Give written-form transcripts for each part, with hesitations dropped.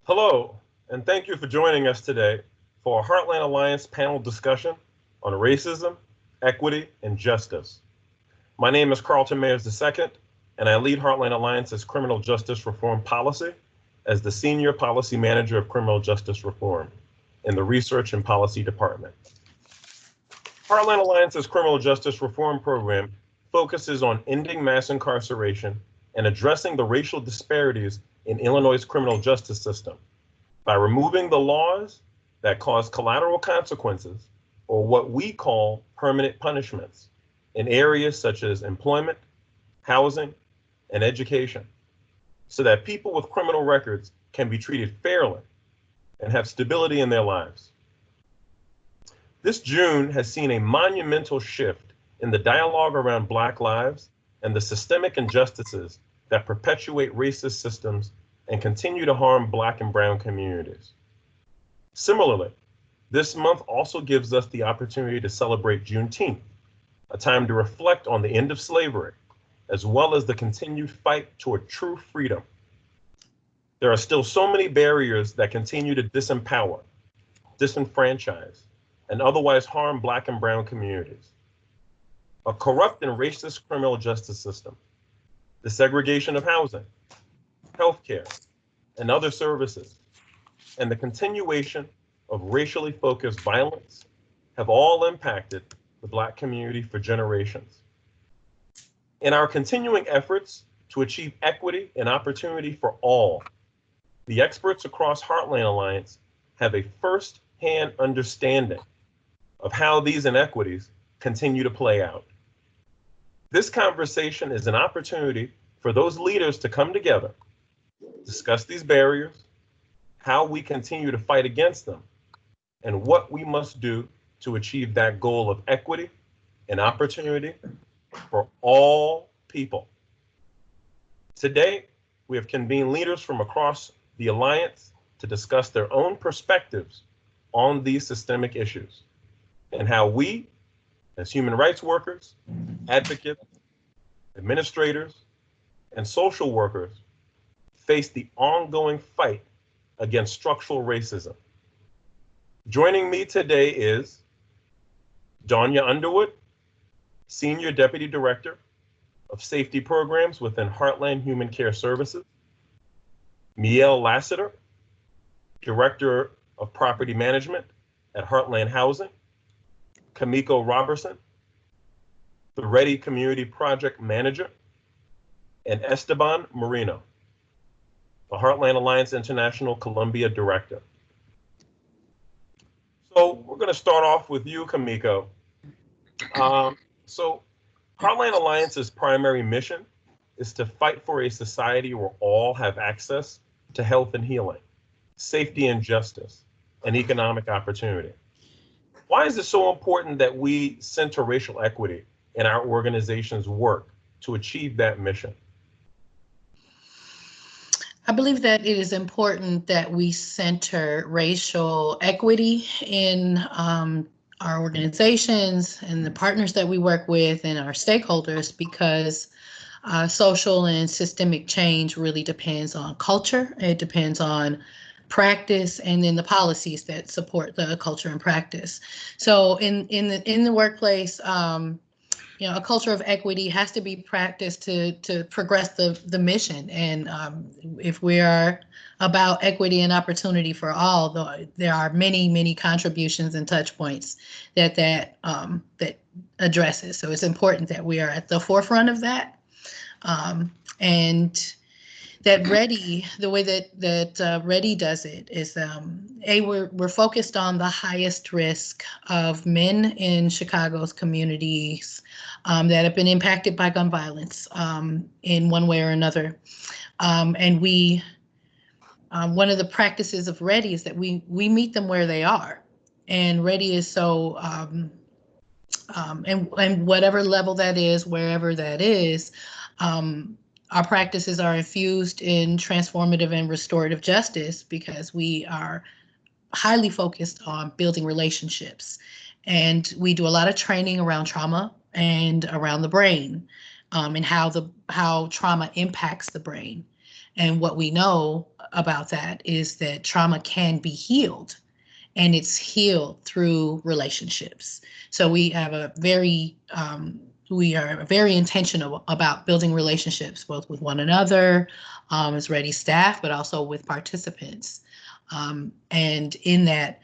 Hello, and thank you for joining us today for our Heartland Alliance panel discussion on racism, equity, and justice. My name is Carlton Mayers II, and I lead Heartland Alliance's criminal justice reform policy as the Senior Policy Manager of Criminal Justice Reform in the Research and Policy Department. Heartland Alliance's criminal justice reform program focuses on ending mass incarceration and addressing the racial disparities in Illinois' criminal justice system by removing the laws that cause collateral consequences, or what we call permanent punishments, in areas such as employment, housing, and education, so that people with criminal records can be treated fairly and have stability in their lives. This June has seen a monumental shift in the dialogue around Black lives and the systemic injustices that perpetuate racist systems and continue to harm Black and Brown communities. Similarly, this month also gives us the opportunity to celebrate Juneteenth, a time to reflect on the end of slavery, as well as the continued fight toward true freedom. There are still so many barriers that continue to disempower, disenfranchise, and otherwise harm Black and Brown communities. A corrupt and racist criminal justice system, the segregation of housing, healthcare, and other services, and the continuation of racially focused violence have all impacted the Black community for generations. In our continuing efforts to achieve equity and opportunity for all, the experts across Heartland Alliance have a first-hand understanding of how these inequities continue to play out. This conversation is an opportunity for those leaders to come together, discuss these barriers, how we continue to fight against them, and what we must do to achieve that goal of equity and opportunity for all people. Today, we have convened leaders from across the Alliance to discuss their own perspectives on these systemic issues and how we, as human rights workers, advocates, administrators, and social workers, face the ongoing fight against structural racism. Joining me today is Dawnya Underwood, Senior Deputy Director of Safety Programs within Heartland Human Care Services, Mye'l Lassiter, Director of Property Management at Heartland Housing, Kimeco Roberson, the READI Community Project Manager, and Esteban Moreno, the Heartland Alliance International Colombia Director. So we're going to start off with you, Kimeco. So Heartland Alliance's primary mission is to fight for a society where all have access to health and healing, safety and justice, and economic opportunity. Why is it so important that we center racial equity in our organization's work to achieve that mission? I believe that it is important that we center racial equity in our organizations and the partners that we work with and our stakeholders, because social and systemic change really depends on culture. It depends on practice, and then the policies that support the culture and practice. So in the workplace, a culture of equity has to be practiced to progress the mission. And if we are about equity and opportunity for all, there are many contributions and touch points that addresses. So it's important that we are at the forefront of that. And that READI, the way that READI does it is, we're focused on the highest risk of men in Chicago's communities that have been impacted by gun violence in one way or another. And we, one of the practices of READI is that we meet them where they are. And READI is so, and whatever level that is, wherever that is, our practices are infused in transformative and restorative justice because we are highly focused on building relationships. And we do a lot of training around trauma and around the brain, and how trauma impacts the brain. And what we know about that is that trauma can be healed, and it's healed through relationships. So we are very intentional about building relationships, both with one another, as READI staff, but also with participants. And in that,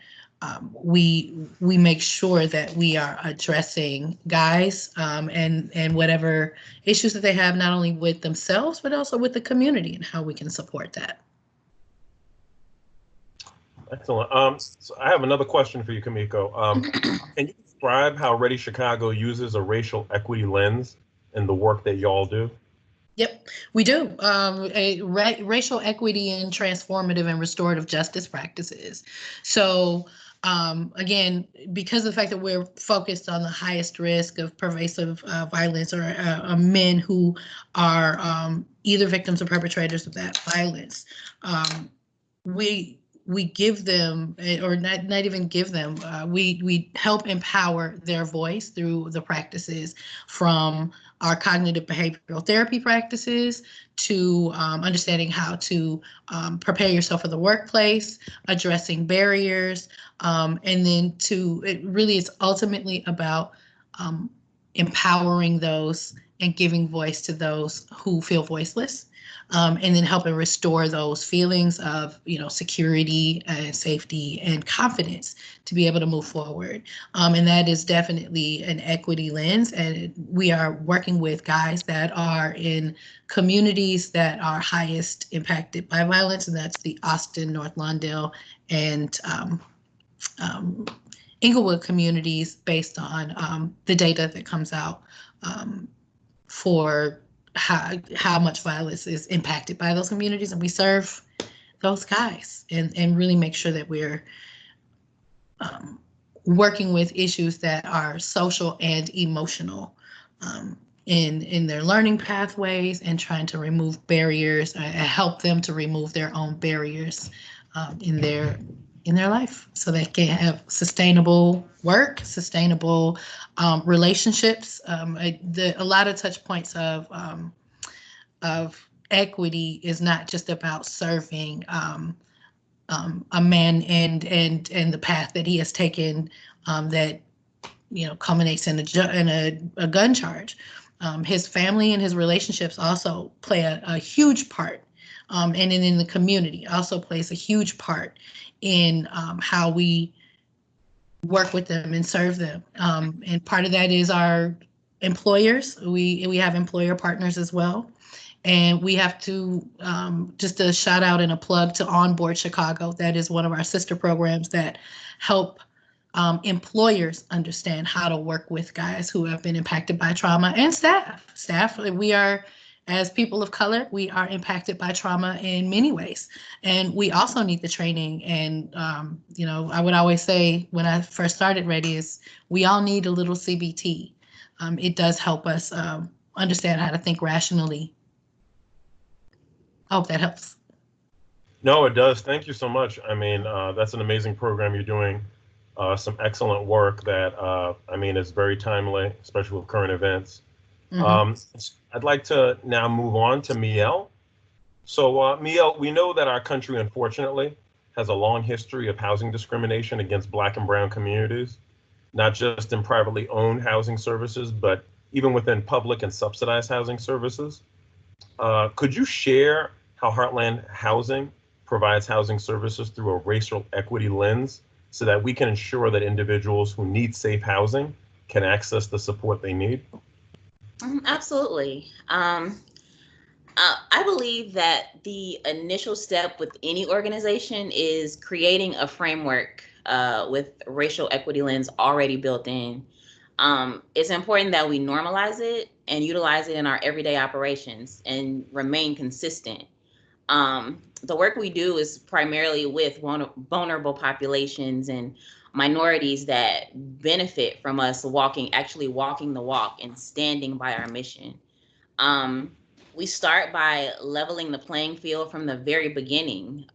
we make sure that we are addressing guys and whatever issues that they have, not only with themselves, but also with the community, and how we can support that. Excellent. So I have another question for you, Kimeco. Can you describe how READI Chicago uses a racial equity lens in the work that y'all do? Yep, we do. Racial equity in transformative and restorative justice practices. So again, because of the fact that we're focused on the highest risk of pervasive violence, or men who are either victims or perpetrators of that violence, we give them, or not even give them, we help empower their voice through the practices, from our cognitive behavioral therapy practices to understanding how to prepare yourself for the workplace, addressing barriers, and then it's ultimately about empowering those and giving voice to those who feel voiceless. And then helping restore those feelings of, security and safety and confidence to be able to move forward. And that is definitely an equity lens. And we are working with guys that are in communities that are highest impacted by violence, and that's the Austin, North Lawndale, and Inglewood communities, based on the data that comes out for how much violence is impacted by those communities. And we serve those guys and really make sure that we're working with issues that are social and emotional in their learning pathways, and trying to remove barriers, and help them to remove their own barriers in their life, so they can have sustainable work, sustainable relationships. A lot of touch points of equity is not just about serving a man and the path that he has taken, that culminates in a gun charge. His family and his relationships also play a huge part, and in the community also plays a huge part in how we work with them and serve them. And part of that is our employers. We have employer partners as well. And we have to, just a shout out and a plug to Onboard Chicago. That is one of our sister programs that help employers understand how to work with guys who have been impacted by trauma, and staff. We are, as people of color, we are impacted by trauma in many ways. And we also need the training. And, I would always say, when I first started READI, is we all need a little CBT. It does help us understand how to think rationally. I hope that helps. No, it does. Thank you so much. I mean, that's an amazing program. You're doing some excellent work that, is very timely, especially with current events. Mm-hmm. I'd like to now move on to Mye'l. So Mye'l, we know that our country, unfortunately, has a long history of housing discrimination against Black and Brown communities, not just in privately owned housing services, but even within public and subsidized housing services. Could you share how Heartland Housing provides housing services through a racial equity lens, so that we can ensure that individuals who need safe housing can access the support they need? Absolutely. I believe that the initial step with any organization is creating a framework with racial equity lens already built in. It's important that we normalize it and utilize it in our everyday operations and remain consistent. The work we do is primarily with vulnerable populations and minorities that benefit from us actually walking the walk and standing by our mission. We start by leveling the playing field from the very beginning.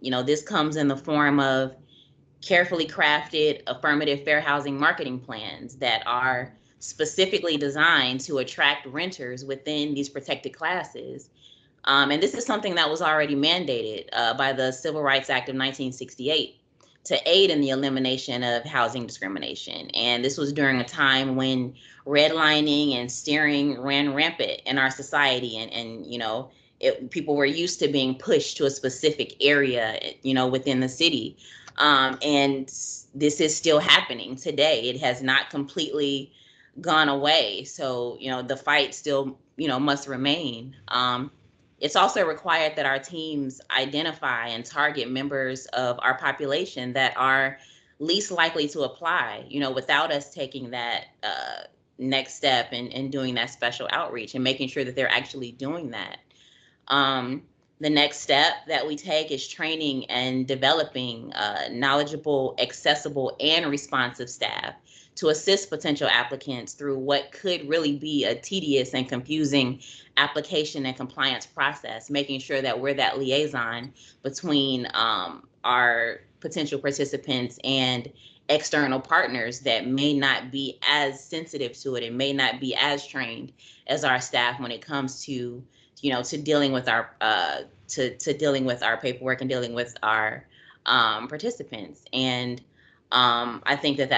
This comes in the form of carefully crafted affirmative fair housing marketing plans that are specifically designed to attract renters within these protected classes. And this is something that was already mandated by the Civil Rights Act of 1968 to aid in the elimination of housing discrimination. And this was during a time when redlining and steering ran rampant in our society. And you know, people were used to being pushed to a specific area, you know, within the city. And this is still happening today. It has not completely gone away. So, you know, the fight still, you know, must remain. It's also required that our teams identify and target members of our population that are least likely to apply, you know, without us taking that next step and doing that special outreach and making sure that they're actually doing that. The next step that we take is training and developing knowledgeable, accessible, and responsive staff to assist potential applicants through what could really be a tedious and confusing application and compliance process, making sure that we're that liaison between our potential participants and external partners that may not be as sensitive to it and may not be as trained as our staff when it comes to, you know, to dealing with our dealing with our paperwork and dealing with our participants. And I think that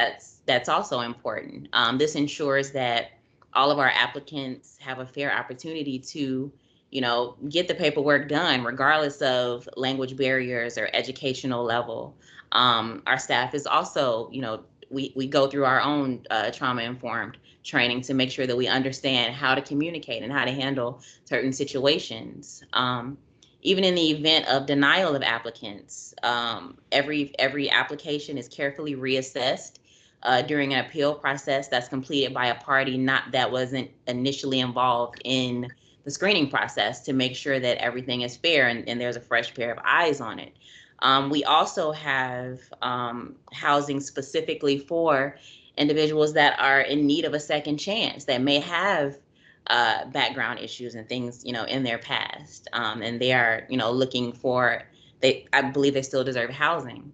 that's also important. This ensures that all of our applicants have a fair opportunity to, you know, get the paperwork done, regardless of language barriers or educational level. Our staff is also, you know, we go through our own trauma-informed training to make sure that we understand how to communicate and how to handle certain situations. Even in the event of denial of applicants, every application is carefully reassessed during an appeal process that's completed by a party that wasn't initially involved in the screening process, to make sure that everything is fair and there's a fresh pair of eyes on it. We also have housing specifically for individuals that are in need of a second chance, that may have background issues and things, you know, in their past, and they are, you know, looking for, I believe they still deserve housing.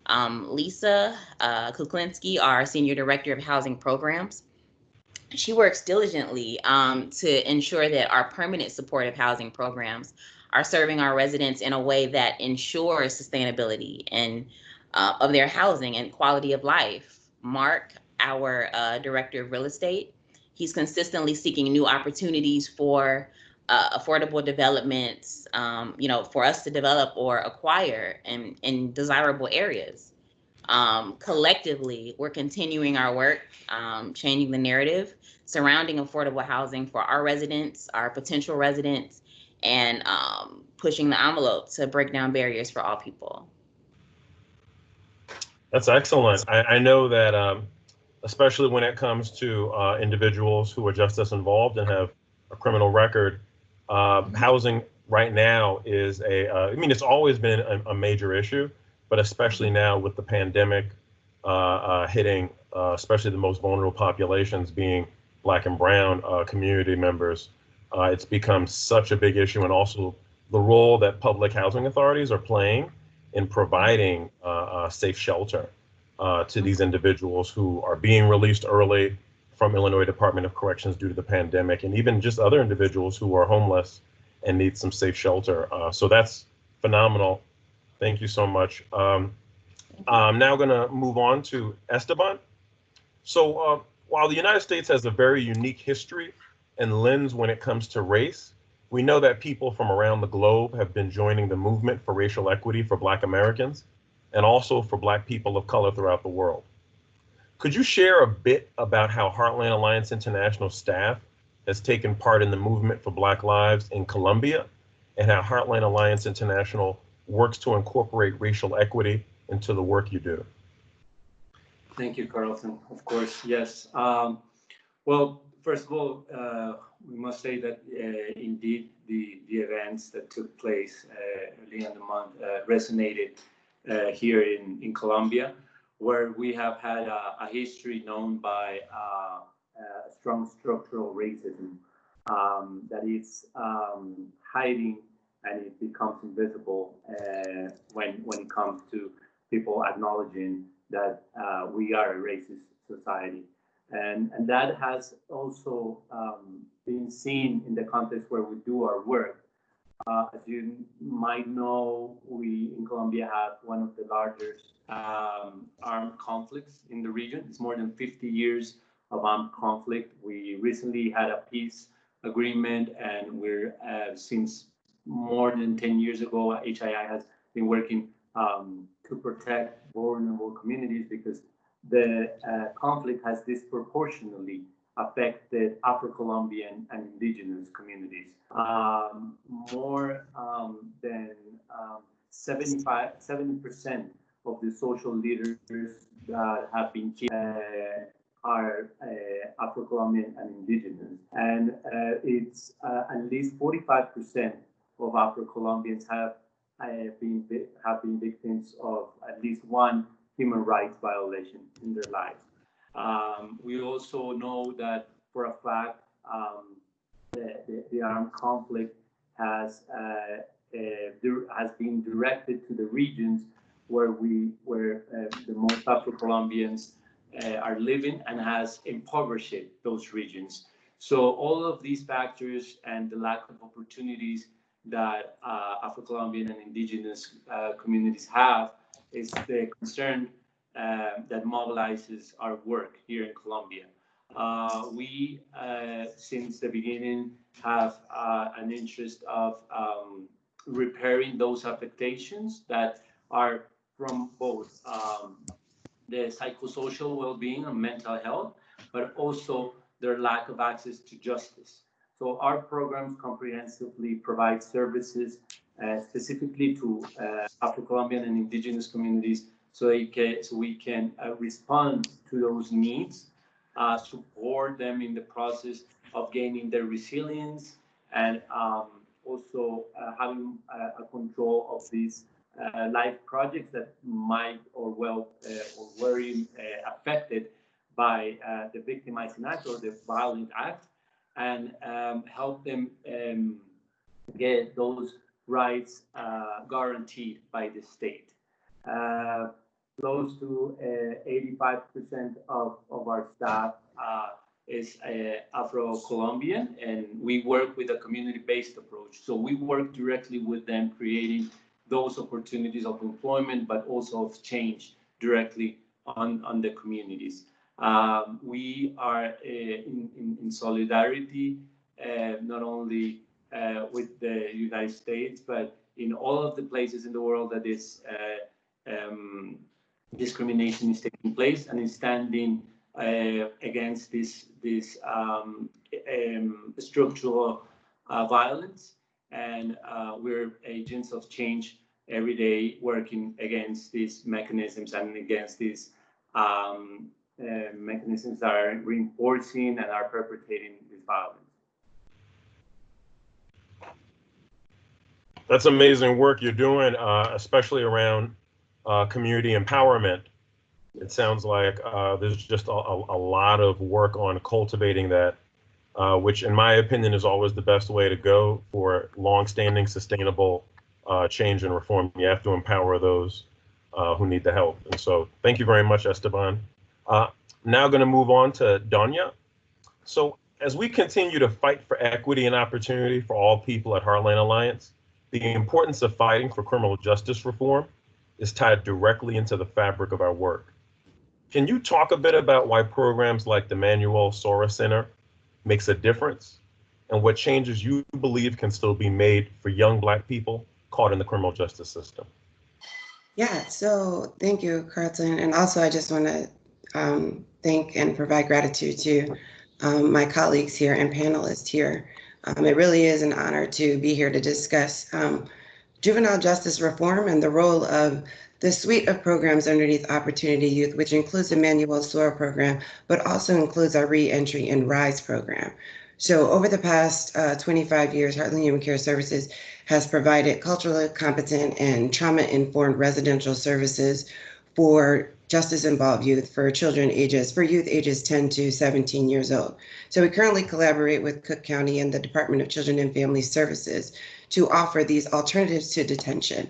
Lisa Kuklinski, our Senior Director of Housing Programs, she works diligently to ensure that our permanent supportive housing programs are serving our residents in a way that ensures sustainability and of their housing and quality of life. Mark, our Director of Real Estate, he's consistently seeking new opportunities for affordable developments, you know, for us to develop or acquire in desirable areas. Collectively, we're continuing our work, changing the narrative surrounding affordable housing for our residents, our potential residents, and pushing the envelope to break down barriers for all people. That's excellent. I know that especially when it comes to individuals who are justice involved and have a criminal record, housing right now is I mean, it's always been a major issue, but especially now with the pandemic hitting, especially the most vulnerable populations being Black and Brown community members, it's become such a big issue. And also the role that public housing authorities are playing in providing safe shelter to these individuals who are being released early from Illinois Department of Corrections due to the pandemic, and even just other individuals who are homeless and need some safe shelter. So that's phenomenal. Thank you so much. I'm now going to move on to Esteban. So while the United States has a very unique history and lens when it comes to race, we know that people from around the globe have been joining the movement for racial equity for Black Americans and also for Black people of color throughout the world. Could you share a bit about how Heartland Alliance International staff has taken part in the movement for Black lives in Colombia, and how Heartland Alliance International works to incorporate racial equity into the work you do? Thank you, Carlton. Of course, yes. Well, first of all, we must say that indeed the events that took place early in the month resonated here in Colombia, where we have had a history known by strong structural racism that is hiding, and it becomes invisible when it comes to people acknowledging that we are a racist society. And that has also been seen in the context where we do our work, As you might know, we in Colombia have one of the largest armed conflicts in the region. It's more than 50 years of armed conflict. We recently had a peace agreement, and we're since more than 10 years ago, HII has been working to protect vulnerable communities because the conflict has disproportionately affected Afro-Colombian and indigenous communities. More than 70% of the social leaders that have been killed are Afro-Colombian and indigenous. And it's at least 45% of Afro-Colombians have been victims of at least one human rights violation in their lives. We also know that for a fact the armed conflict has been directed to the regions where the most Afro-Colombians are living, and has impoverished those regions. So all of these factors and the lack of opportunities that Afro-Colombian and indigenous communities have is the concern that mobilizes our work here in Colombia. We, since the beginning, have an interest of repairing those affectations that are from both the psychosocial well-being and mental health, but also their lack of access to justice. So our programs comprehensively provide services specifically to Afro-Colombian and indigenous communities, so we can respond to those needs, support them in the process of gaining their resilience, and also having a control of these life projects that might or were affected by the victimizing act or the violent act, and help them get those rights guaranteed by the state. Close to 85% of our staff is Afro-Colombian, and we work with a community-based approach. So we work directly with them, creating those opportunities of employment, but also of change directly on the communities. We are in solidarity, not only with the United States, but in all of the places in the world that is discrimination is taking place, and is standing against this structural violence. And we're agents of change every day, working against these mechanisms and against these mechanisms that are reinforcing and are perpetrating this violence. That's amazing work you're doing, especially around community empowerment. It sounds like there's just a lot of work on cultivating that, which in my opinion is always the best way to go for long-standing sustainable change and reform. You have to empower those who need the help. And so thank you very much, Esteban. Now going to move on to Dawnya. So as we continue to fight for equity and opportunity for all people at Heartland Alliance, the importance of fighting for criminal justice reform is tied directly into the fabric of our work. Can you talk a bit about why programs like the Mye'l Center makes a difference, and what changes you believe can still be made for young Black people caught in the criminal justice system? Yeah, so thank you, Carlton. And also I just want to thank and provide gratitude to my colleagues here and panelists here. It really is an honor to be here to discuss juvenile justice reform and the role of the suite of programs underneath Opportunity Youth, which includes the Mye'l program, but also includes our Reentry and RISE program. So over the past 25 years, Heartland Human Care Services has provided culturally competent and trauma-informed residential services for justice-involved youth, for youth ages 10 to 17 years old. So we currently collaborate with Cook County and the Department of Children and Family Services to offer these alternatives to detention,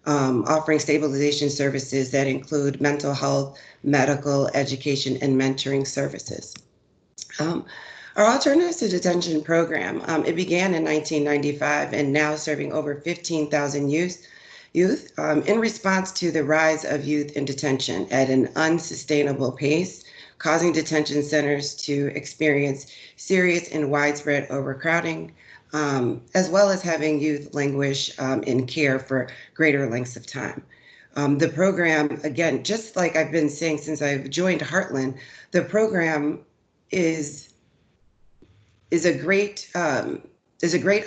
offering stabilization services that include mental health, medical, education, and mentoring services. Our Alternatives to Detention program, it began in 1995 and now serving over 15,000 youth in response to the rise of youth in detention at an unsustainable pace, causing detention centers to experience serious and widespread overcrowding, as well as having youth languish in care for greater lengths of time. The program, again, just like I've been saying since I've joined Heartland, the program is a great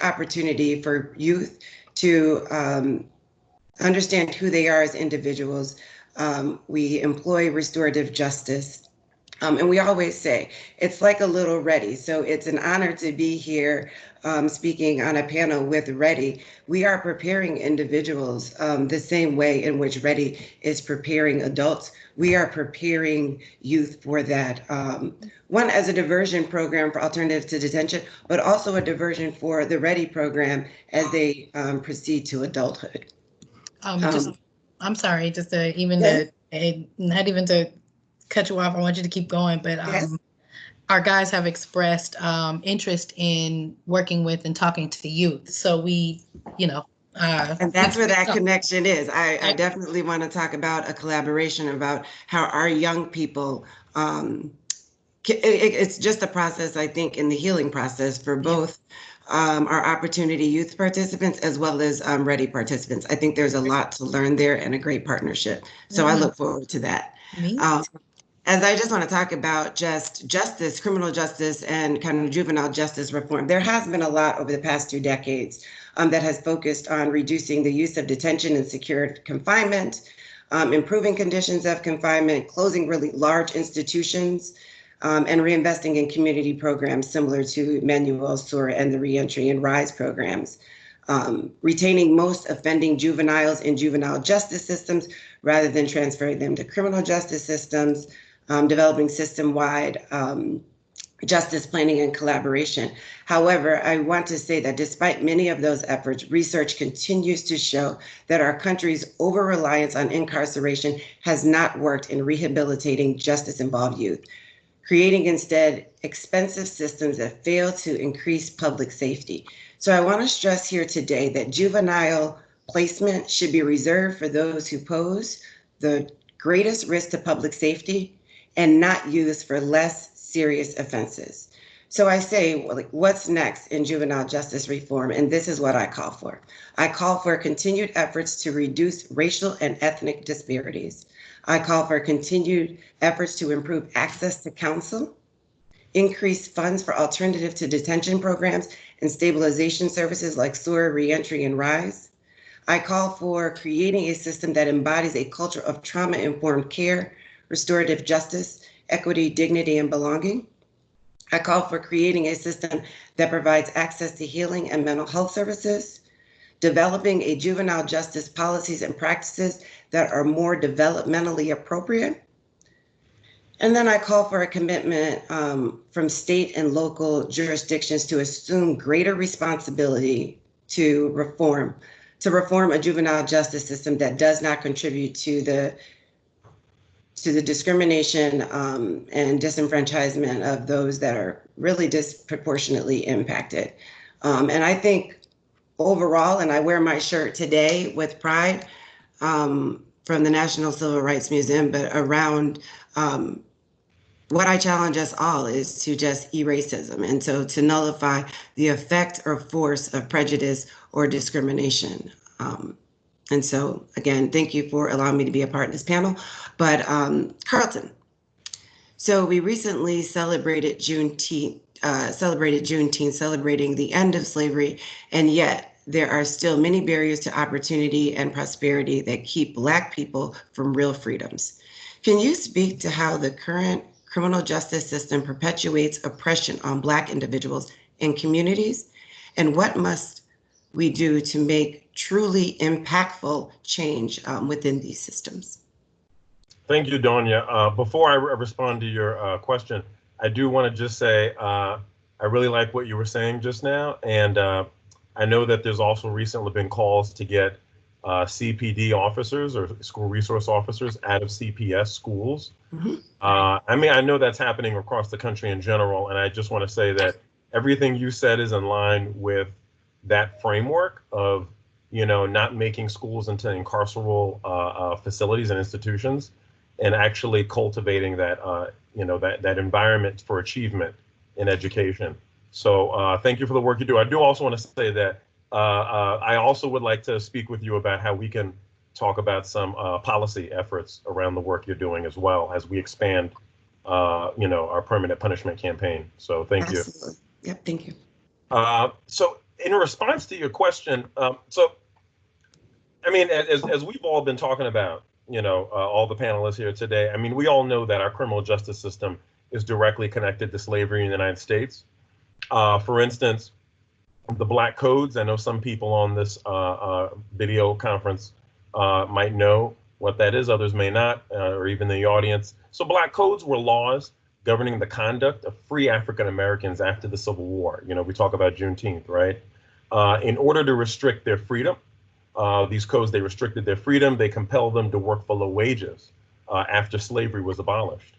opportunity for youth to understand who they are as individuals. We employ restorative justice. And we always say, it's like a little READI. So it's an honor to be here speaking on a panel with READI. We are preparing individuals the same way in which READI is preparing adults. We are preparing youth for that. One, as a diversion program for alternatives to detention, but also a diversion for the READI program as they proceed to adulthood. I'm sorry, just to even yes. not even to cut you off, I want you to keep going, but yes. Our guys have expressed interest in working with and talking to the youth. So we, and that's where that connection is. I definitely want to talk about a collaboration about how our young people, it's just a process, I think, in the healing process for both our opportunity youth participants as well as READI participants. I think there's a lot to learn there and a great partnership. So I look forward to that. As I just want to talk about just justice, criminal justice, and kind of juvenile justice reform, there has been a lot over the past 2 decades that has focused on reducing the use of detention and secured confinement, improving conditions of confinement, closing really large institutions, and reinvesting in community programs similar to Mye'l, SOAR, and the reentry and RISE programs. Retaining most offending juveniles in juvenile justice systems rather than transferring them to criminal justice systems, developing system-wide justice planning and collaboration. However, I want to say that despite many of those efforts, research continues to show that our country's over-reliance on incarceration has not worked in rehabilitating justice-involved youth, creating instead expensive systems that fail to increase public safety. So I want to stress here today that juvenile placement should be reserved for those who pose the greatest risk to public safety and not used for less serious offenses. So I say, what's next in juvenile justice reform? And this is what I call for. I call for continued efforts to reduce racial and ethnic disparities. I call for continued efforts to improve access to counsel, increase funds for alternative to detention programs and stabilization services like SOAR, reentry, and RISE. I call for creating a system that embodies a culture of trauma-informed care, restorative justice, equity, dignity, and belonging. I call for creating a system that provides access to healing and mental health services, developing a juvenile justice policies and practices that are more developmentally appropriate. And then I call for a commitment from state and local jurisdictions to assume greater responsibility to reform a juvenile justice system that does not contribute to the discrimination and disenfranchisement of those that are really disproportionately impacted. And I think overall, and I wear my shirt today with pride from the National Civil Rights Museum, but around what I challenge us all is to just erase racism, and so to nullify the effect or force of prejudice or discrimination. And so, again, thank you for allowing me to be a part of this panel. But Carlton, so we recently celebrated Juneteenth, celebrating the end of slavery, and yet there are still many barriers to opportunity and prosperity that keep Black people from real freedoms. Can you speak to how the current criminal justice system perpetuates oppression on Black individuals and communities, and what must we do to make truly impactful change within these systems? Thank you, Dawnya. Before I respond to your question, I do want to just say I really like what you were saying just now, and I know that there's also recently been calls to get CPD officers or school resource officers out of CPS schools. Mm-hmm. I mean, I know that's happening across the country in general, and I just want to say that everything you said is in line with that framework of, you know, not making schools into incarceral facilities and institutions, and actually cultivating that, you know, that environment for achievement in education. So thank you for the work you do. I do also want to say that I also would like to speak with you about how we can talk about some policy efforts around the work you're doing as well as we expand, you know, our permanent punishment campaign. So thank you. Absolutely. Yep, thank you. So in response to your question, so I mean, as we've all been talking about, you know, all the panelists here today, I mean, we all know that our criminal justice system is directly connected to slavery in the United States. For instance, the Black Codes, I know some people on this video conference might know what that is, others may not, or even the audience. So Black Codes were laws governing the conduct of free African Americans after the Civil War. You know, we talk about Juneteenth, right? In order to restrict their freedom, these codes, they restricted their freedom, they compelled them to work for low wages after slavery was abolished.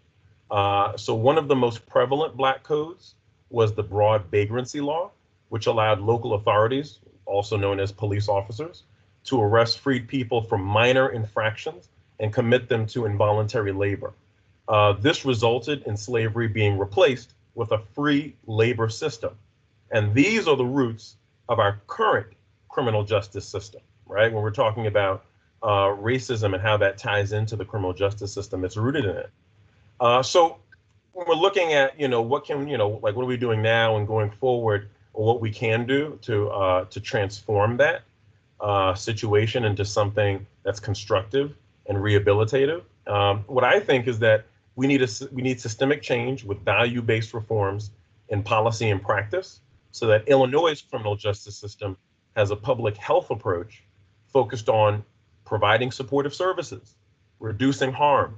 So one of the most prevalent Black codes was the broad vagrancy law, which allowed local authorities, also known as police officers, to arrest freed people for minor infractions and commit them to involuntary labor. This resulted in slavery being replaced with a free labor system. And these are the roots of our current criminal justice system, right? When we're talking about racism and how that ties into the criminal justice system, it's rooted in it. So when we're looking at, you know, what can, you know, like what are we doing now and going forward, or what we can do to transform that situation into something that's constructive and rehabilitative. What I think is that we need systemic change with value-based reforms in policy and practice, so that Illinois' criminal justice system has a public health approach focused on providing supportive services, reducing harm,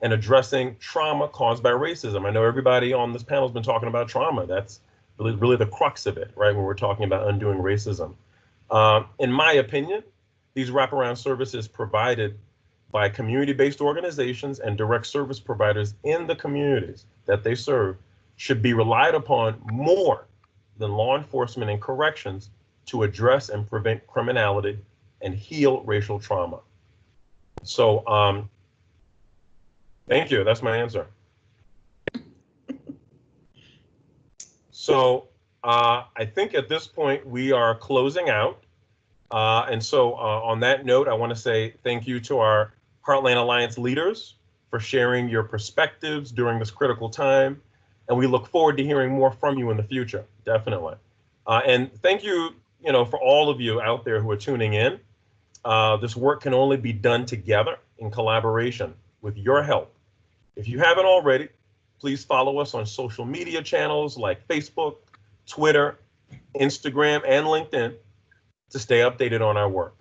and addressing trauma caused by racism. I know everybody on this panel has been talking about trauma. That's really the crux of it, right, when we're talking about undoing racism. In my opinion, these wraparound services provided by community-based organizations and direct service providers in the communities that they serve should be relied upon more than law enforcement and corrections to address and prevent criminality and heal racial trauma. So thank you, that's my answer. So I think at this point we are closing out. And so on that note, I want to say thank you to our Heartland Alliance leaders for sharing your perspectives during this critical time. And we look forward to hearing more from you in the future, definitely. And thank you, you know, for all of you out there who are tuning in. This work can only be done together in collaboration with your help. If you haven't already, please follow us on social media channels like Facebook, Twitter, Instagram, and LinkedIn to stay updated on our work.